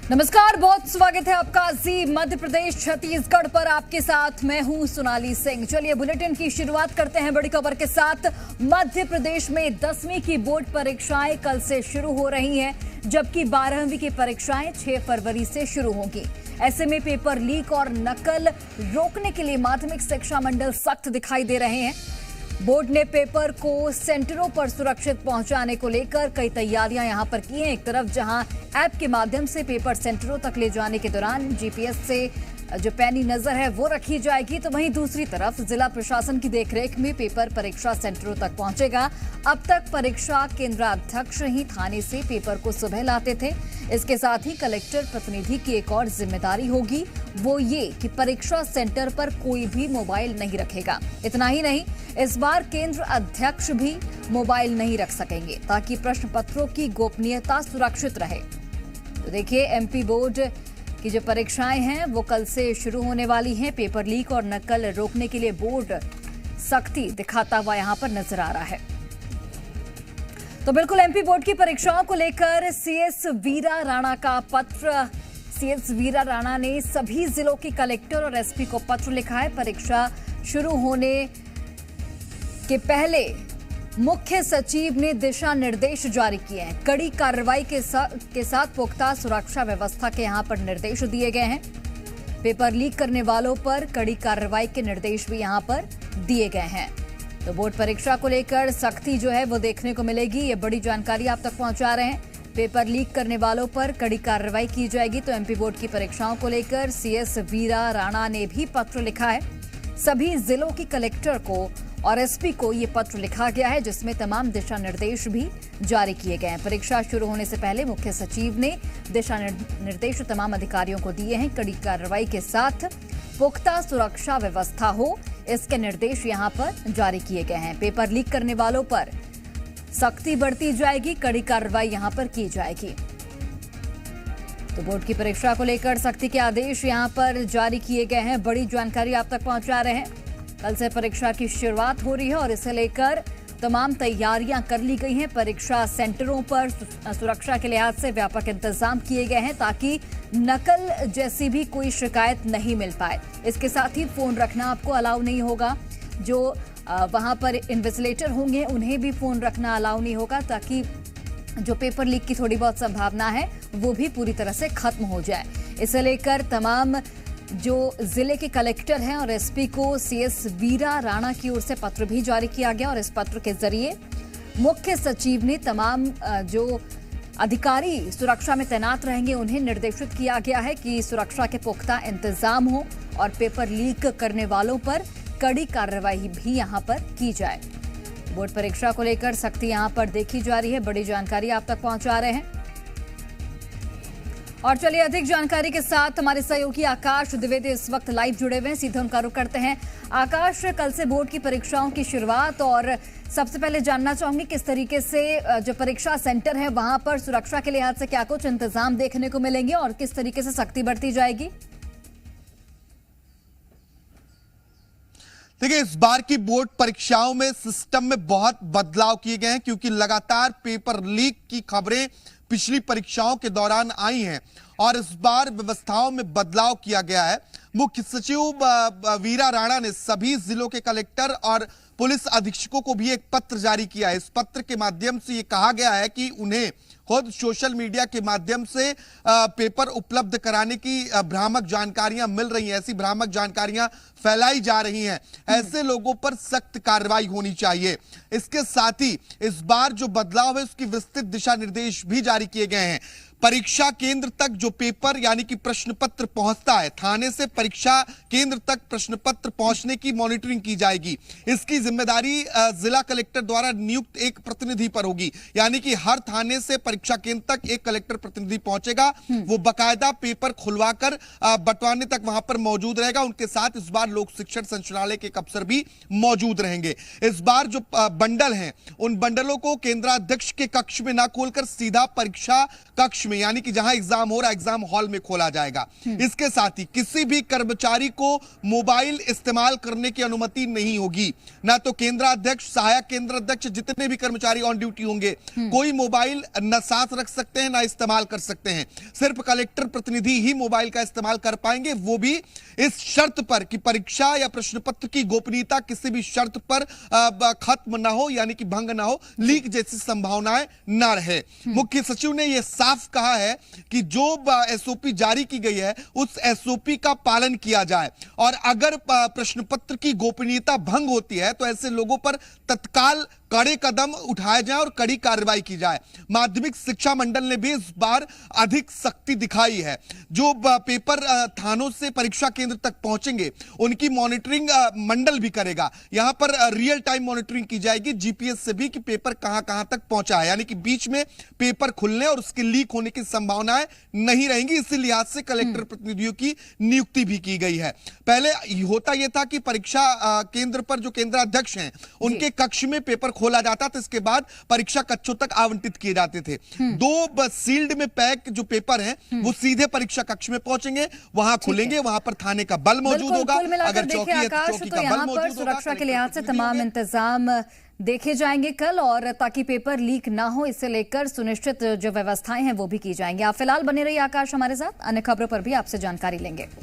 नमस्कार, बहुत स्वागत है आपका जी मध्य प्रदेश छत्तीसगढ़ पर। आपके साथ मैं हूं सोनाली सिंह। चलिए बुलेटिन की शुरुआत करते हैं बड़ी खबर के साथ। मध्य प्रदेश में 10वीं की बोर्ड परीक्षाएं कल से शुरू हो रही हैं, जबकि 12वीं की परीक्षाएं 6 फरवरी से शुरू होंगी। ऐसे में पेपर लीक और नकल रोकने के लिए माध्यमिक शिक्षा मंडल सख्त दिखाई दे रहे हैं। बोर्ड ने पेपर को सेंटरों पर सुरक्षित पहुंचाने को लेकर कई तैयारियां यहां पर की हैं। एक तरफ जहां ऐप के माध्यम से पेपर सेंटरों तक ले जाने के दौरान जीपीएस से जो पैनी नजर है वो रखी जाएगी, तो वहीं दूसरी तरफ जिला प्रशासन की देखरेख में पेपर परीक्षा सेंटरों तक पहुंचेगा। अब तक परीक्षा केंद्राध्यक्ष ही थाने से पेपर को सुबह लाते थे। इसके साथ ही कलेक्टर प्रतिनिधि की एक और जिम्मेदारी होगी, वो ये कि परीक्षा सेंटर पर कोई भी मोबाइल नहीं रखेगा। इतना ही नहीं, इस बार केंद्र अध्यक्ष भी मोबाइल नहीं रख सकेंगे ताकि प्रश्न पत्रों की गोपनीयता सुरक्षित रहे। तो देखिए, एमपी बोर्ड की जो परीक्षाएं हैं वो कल से शुरू होने वाली हैं। पेपर लीक और नकल रोकने के लिए बोर्ड सख्ती दिखाता हुआ यहां पर नजर आ रहा है। तो बिल्कुल एमपी बोर्ड की परीक्षाओं को लेकर सीएस वीरा राणा का पत्र। सीएस वीरा राणा ने सभी जिलों के कलेक्टर और एसपी को पत्र लिखा है। परीक्षा शुरू होने के पहले मुख्य सचिव ने दिशा निर्देश जारी किए हैं। कड़ी कार्रवाई के साथ पुख्ता सुरक्षा व्यवस्था के यहां पर निर्देश दिए गए हैं। पेपर लीक करने वालों पर कड़ी कार्रवाई के निर्देश भी यहां पर दिए गए हैं। तो बोर्ड परीक्षा को लेकर सख्ती जो है वो देखने को मिलेगी। ये बड़ी जानकारी आप तक पहुंचा रहे हैं। पेपर लीक करने वालों पर कड़ी कार्रवाई की जाएगी। तो एमपी बोर्ड की परीक्षाओं को लेकर सीएस वीरा राणा ने भी पत्र लिखा है। सभी जिलों की कलेक्टर को और एसपी को ये पत्र लिखा गया है, जिसमें तमाम दिशा निर्देश भी जारी किए गए हैं। परीक्षा शुरू होने से पहले मुख्य सचिव ने दिशा निर्देश तमाम अधिकारियों को दिए हैं। कड़ी कार्रवाई के साथ पुख्ता सुरक्षा व्यवस्था हो, इसके निर्देश यहां पर जारी किए गए हैं। पेपर लीक करने वालों पर सख्ती बढ़ती जाएगी, कड़ी कार्रवाई यहां पर की जाएगी। तो बोर्ड की परीक्षा को लेकर सख्ती के आदेश यहां पर जारी किए गए हैं। बड़ी जानकारी आप तक पहुंचा रहे हैं। कल से परीक्षा की शुरुआत हो रही है और इसे लेकर तमाम तैयारियां कर ली गई हैं। परीक्षा सेंटरों पर सुरक्षा के लिहाज से व्यापक इंतजाम किए गए हैं ताकि नकल जैसी भी कोई शिकायत नहीं मिल पाए। इसके साथ ही फोन रखना आपको अलाउ नहीं होगा। जो वहां पर इन्विजिलेटर होंगे उन्हें भी फोन रखना अलाउ नहीं होगा, ताकि जो पेपर लीक की थोड़ी बहुत संभावना है वो भी पूरी तरह से खत्म हो जाए। इसे लेकर तमाम जो जिले के कलेक्टर हैं और एसपी को सीएस वीरा राणा की ओर से पत्र भी जारी किया गया और इस पत्र के जरिए मुख्य सचिव ने तमाम जो अधिकारी सुरक्षा में तैनात रहेंगे उन्हें निर्देशित किया गया है कि सुरक्षा के पुख्ता इंतजाम हो और पेपर लीक करने वालों पर कड़ी कार्रवाई भी यहां पर की जाए। बोर्ड परीक्षा को लेकर सख्ती यहां पर देखी जा रही है। बड़ी जानकारी आप तक पहुंचा रहे हैं। और चलिए अधिक जानकारी के साथ हमारे सहयोगी आकाश द्विवेदी इस वक्त लाइव जुड़े हुए हैं। सीधे उनका रुख करते हैं। आकाश, कल से बोर्ड की परीक्षाओं की शुरुआत, और सबसे पहले जानना चाहूंगी किस तरीके से जो परीक्षा सेंटर है वहां पर सुरक्षा के लिहाज से क्या कुछ इंतजाम देखने को मिलेंगे और किस तरीके से सख्ती बढ़ती जाएगी? देखिए, इस बार की बोर्ड परीक्षाओं में सिस्टम में बहुत बदलाव किए गए हैं, क्योंकि लगातार पेपर लीक की खबरें पिछली परीक्षाओं के दौरान आई हैं और इस बार व्यवस्थाओं में बदलाव किया गया है। मुख्य सचिव वीरा राणा ने सभी जिलों के कलेक्टर और पुलिस अधीक्षकों को भी एक पत्र जारी किया है। इस पत्र के माध्यम से ये कहा गया है कि उन्हें खुद सोशल मीडिया के माध्यम से पेपर उपलब्ध कराने की भ्रामक जानकारियां मिल रही हैं, ऐसी भ्रामक जानकारियां फैलाई जा रही हैं। ऐसे लोगों पर सख्त कार्रवाई होनी चाहिए। इसके साथ ही इस बार जो बदलाव है उसकी विस्तृत दिशा निर्देश भी जारी किए गए हैं। परीक्षा केंद्र तक जो पेपर यानी कि प्रश्न पत्र पहुंचता है, थाने से परीक्षा केंद्र तक प्रश्न पत्र पहुंचने की मॉनिटरिंग की जाएगी। इसकी जिम्मेदारी जिला कलेक्टर द्वारा नियुक्त एक प्रतिनिधि पर होगी, यानी कि हर थाने से परीक्षा केंद्र तक एक कलेक्टर प्रतिनिधि पहुंचेगा। वो बकायदा पेपर खुलवाकर बंटवाने तक वहां पर मौजूद रहेगा। उनके साथ इस बार लोक शिक्षण संचालनालय के अफसर भी मौजूद रहेंगे। इस बार जो बंडल हैं उन बंडलों को केंद्राध्यक्ष के कक्ष में ना खोलकर सीधा परीक्षा कक्ष में, यानी कि जहां एग्जाम हो रहा है एग्जाम हॉल में खोला जाएगा। इसके साथ ही किसी भी कर्मचारी को मोबाइल इस्तेमाल करने की अनुमति नहीं होगी। ना तो केंद्राध्यक्ष, सहायक केंद्राध्यक्ष, जितने भी कर्मचारी ऑन ड्यूटी होंगे, कोई मोबाइल न साथ रख सकते हैं ना इस्तेमाल कर सकते हैं। सिर्फ कलेक्टर प्रतिनिधि ही मोबाइल का इस्तेमाल कर पाएंगे, वो भी इस शर्त पर कि परीक्षा या प्रश्न पत्र की गोपनीयता किसी भी शर्त पर खत्म ना हो, यानी कि भंग ना हो, लीक जैसी संभावनाएं ना रहे। मुख्य सचिव ने यह साफ कहा है कि जो एसओपी जारी की गई है उस एसओपी का पालन किया जाए, और अगर प्रश्न पत्र की गोपनीयता भंग होती है तो ऐसे लोगों पर तत्काल कड़े कदम उठाए जाएं और कड़ी कार्रवाई की जाए। माध्यमिक शिक्षा मंडल ने भी इस बार अधिक सख्ती दिखाई है। जो पेपर थानों से परीक्षा केंद्र तक पहुंचेंगे उनकी मॉनिटरिंग मंडल भी करेगा। यहां पर रियल टाइम मॉनिटरिंग की जाएगी जीपीएस से भी कि पेपर कहां तक पहुंचा है, यानी कि बीच में पेपर खुलने और उसके लीक होने की संभावनाएं नहीं रहेंगी। इसी लिहाज से कलेक्टर प्रतिनिधियों की नियुक्ति भी की गई है। पहले होता यह था कि परीक्षा केंद्र पर जो केंद्राध्यक्ष हैं उनके कक्ष में पेपर खोला जाता था, इसके बाद परीक्षा कक्षों तक आवंटित किए जाते थे। दो सील्ड में पैक जो पेपर हैं वो सीधे परीक्षा कक्ष में पहुंचेंगे, वहां खुलेंगे, वहां पर थाने का बल मौजूद होगा। अगर चौकी है तो चौकी का बल मौजूद होगा। सुरक्षा के लिहाज से तमाम इंतजाम देखे जाएंगे कल, और ताकि पेपर लीक ना हो इससे लेकर सुनिश्चित जो व्यवस्थाएं हैं वो भी की जाएंगी। आप फिलहाल बने रहिए आकाश हमारे साथ, अन्य खबरों पर भी आपसे जानकारी लेंगे।